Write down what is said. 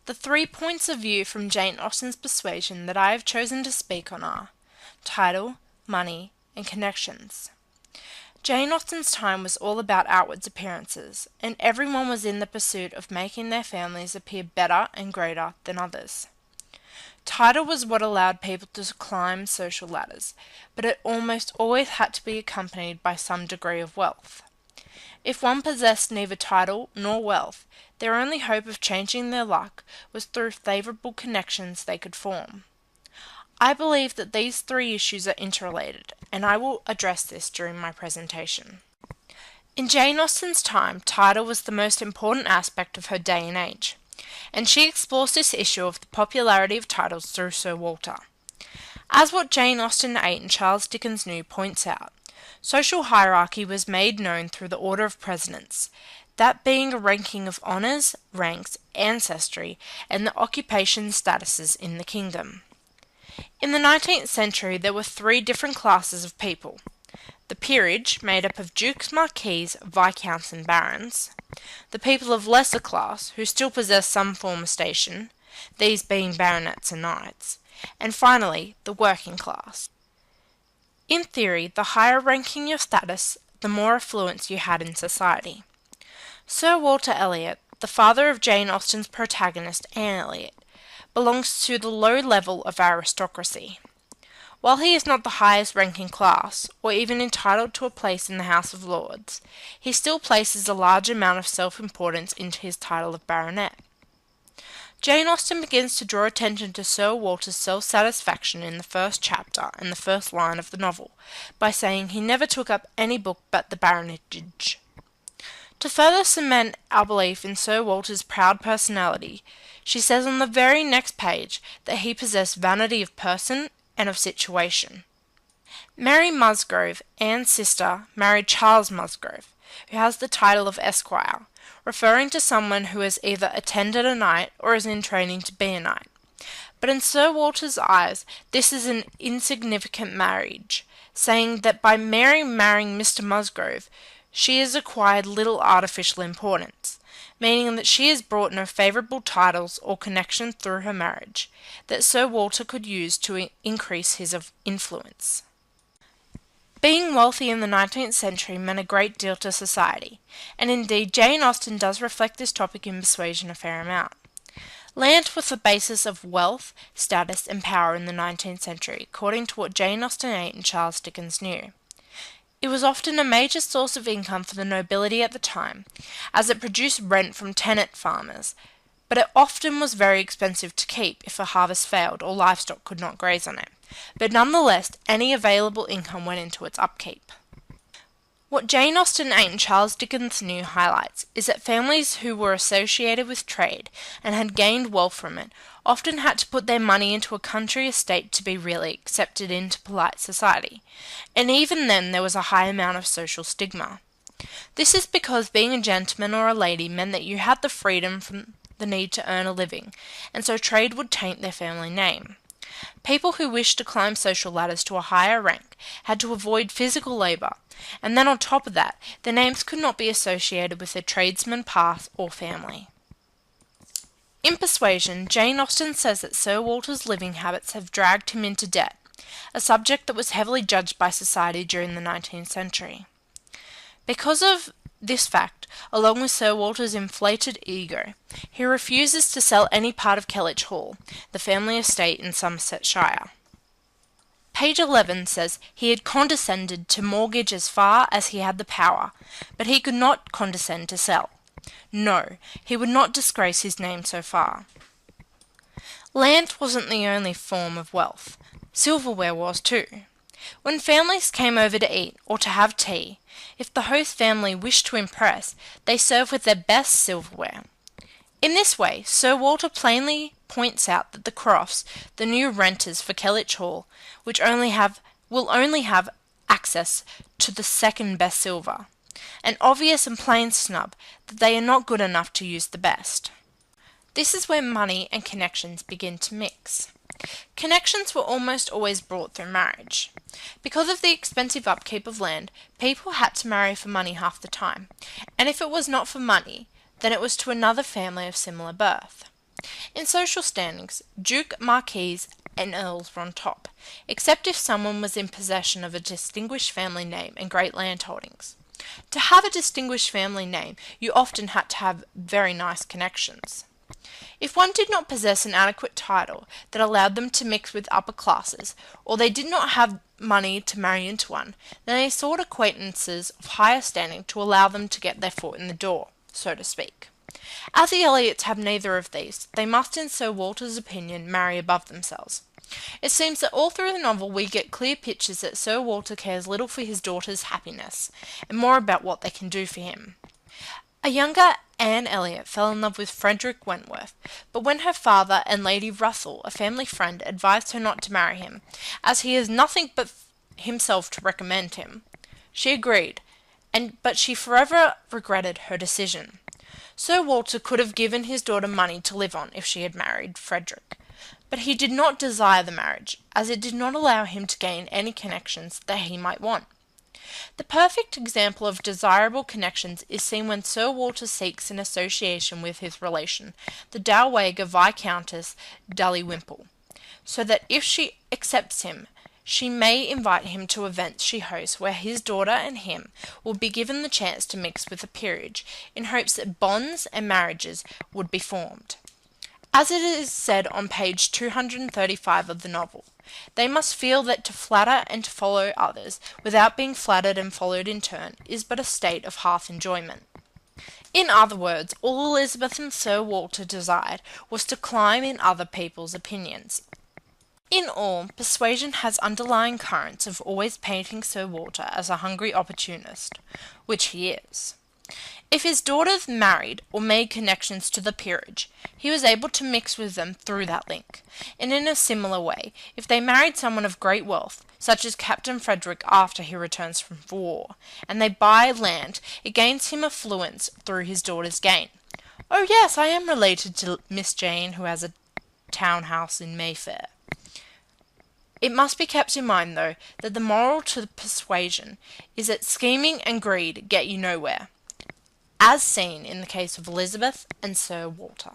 The 3 points of view from Jane Austen's persuasion that I have chosen to speak on are title, money, and connections. Jane Austen's time was all about outward appearances, and everyone was in the pursuit of making their families appear better and greater than others. Title was what allowed people to climb social ladders, but it almost always had to be accompanied by some degree of wealth. If one possessed neither title nor wealth, their only hope of changing their luck was through favourable connections they could form. I believe that these 3 issues are interrelated, and I will address this during my presentation. In Jane Austen's time, title was the most important aspect of her day and age, and she explores this issue of the popularity of titles through Sir Walter. As what Jane Austen 8 and Charles Dickens knew points out, social hierarchy was made known through the order of precedence, that being a ranking of honours, ranks, ancestry, and the occupation statuses in the kingdom. In the 19th century there were 3 different classes of people: the peerage, made up of dukes, marquises, viscounts and barons; the people of lesser class, who still possessed some form of station, these being baronets and knights; and finally, the working class. In theory, the higher ranking your status, the more affluence you had in society. Sir Walter Elliot, the father of Jane Austen's protagonist Anne Elliot, belongs to the low level of aristocracy. While he is not the highest ranking class, or even entitled to a place in the House of Lords, he still places a large amount of self-importance into his title of baronet. Jane Austen begins to draw attention to Sir Walter's self-satisfaction in the first chapter and the first line of the novel, by saying he never took up any book but the baronetage. To further cement our belief in Sir Walter's proud personality, she says on the very next page that he possessed vanity of person and of situation. Mary Musgrove, Anne's sister, married Charles Musgrove, who has the title of Esquire, referring to someone who has either attended a knight or is in training to be a knight. But in Sir Walter's eyes, this is an insignificant marriage, saying that by Mary marrying Mr. Musgrove, she has acquired little artificial importance, meaning that she has brought no favourable titles or connection through her marriage, that Sir Walter could use to increase his influence. Being wealthy in the 19th century meant a great deal to society, and indeed Jane Austen does reflect this topic in Persuasion a fair amount. Land was the basis of wealth, status, and power in the 19th century, according to what Jane Austen 8 and Charles Dickens knew. It was often a major source of income for the nobility at the time, as it produced rent from tenant farmers, but it often was very expensive to keep if a harvest failed or livestock could not graze on it, but nonetheless any available income went into its upkeep. What Jane Austen 8 and Charles Dickens knew highlights is that families who were associated with trade and had gained wealth from it often had to put their money into a country estate to be really accepted into polite society, and even then there was a high amount of social stigma. This is because being a gentleman or a lady meant that you had the freedom from the need to earn a living, and so trade would taint their family name. People who wished to climb social ladders to a higher rank had to avoid physical labour, and then on top of that, their names could not be associated with their tradesman past or family. In Persuasion, Jane Austen says that Sir Walter's living habits have dragged him into debt, a subject that was heavily judged by society during the 19th century. Because of this fact, along with Sir Walter's inflated ego, he refuses to sell any part of Kellynch Hall, the family estate in Somersetshire. Page 11 says he had condescended to mortgage as far as he had the power, but he could not condescend to sell. No, he would not disgrace his name so far. Land wasn't the only form of wealth. Silverware was too. When families came over to eat or to have tea, if the host family wished to impress, they served with their best silverware. In this way, Sir Walter plainly points out that the Crofts, the new renters for Kellynch Hall, will only have access to the second best silver, an obvious and plain snub that they are not good enough to use the best. This is where money and connections begin to mix. Connections were almost always brought through marriage. Because of the expensive upkeep of land, people had to marry for money half the time, and if it was not for money, then it was to another family of similar birth. In social standings, duke, marquis, and earls were on top, except if someone was in possession of a distinguished family name and great landholdings. To have a distinguished family name, you often had to have very nice connections. If one did not possess an adequate title that allowed them to mix with upper classes, or they did not have money to marry into one, then they sought acquaintances of higher standing to allow them to get their foot in the door, so to speak. As the Elliots have neither of these, they must, in Sir Walter's opinion, marry above themselves. It seems that all through the novel we get clear pictures that Sir Walter cares little for his daughter's happiness, and more about what they can do for him. A younger Anne Elliot fell in love with Frederick Wentworth, but when her father and Lady Russell, a family friend, advised her not to marry him, as he has nothing but himself to recommend him, she agreed, but she forever regretted her decision. Sir Walter could have given his daughter money to live on if she had married Frederick, but he did not desire the marriage, as it did not allow him to gain any connections that he might want. The perfect example of desirable connections is seen when Sir Walter seeks an association with his relation, the Dowager Viscountess Dalrymple, so that if she accepts him, she may invite him to events she hosts where his daughter and him will be given the chance to mix with the peerage, in hopes that bonds and marriages would be formed. As it is said on page 235 of the novel, they must feel that to flatter and to follow others, without being flattered and followed in turn, is but a state of half enjoyment. In other words, all Elizabeth and Sir Walter desired was to climb in other people's opinions. In all, Persuasion has underlying currents of always painting Sir Walter as a hungry opportunist, which he is. If his daughters married or made connections to the peerage, he was able to mix with them through that link, and in a similar way, if they married someone of great wealth, such as Captain Frederick after he returns from war, and they buy land, it gains him affluence through his daughter's gain. Oh yes, I am related to Miss Jane, who has a townhouse in Mayfair. It must be kept in mind, though, that the moral to Persuasion is that scheming and greed get you nowhere, as seen in the case of Elizabeth and Sir Walter.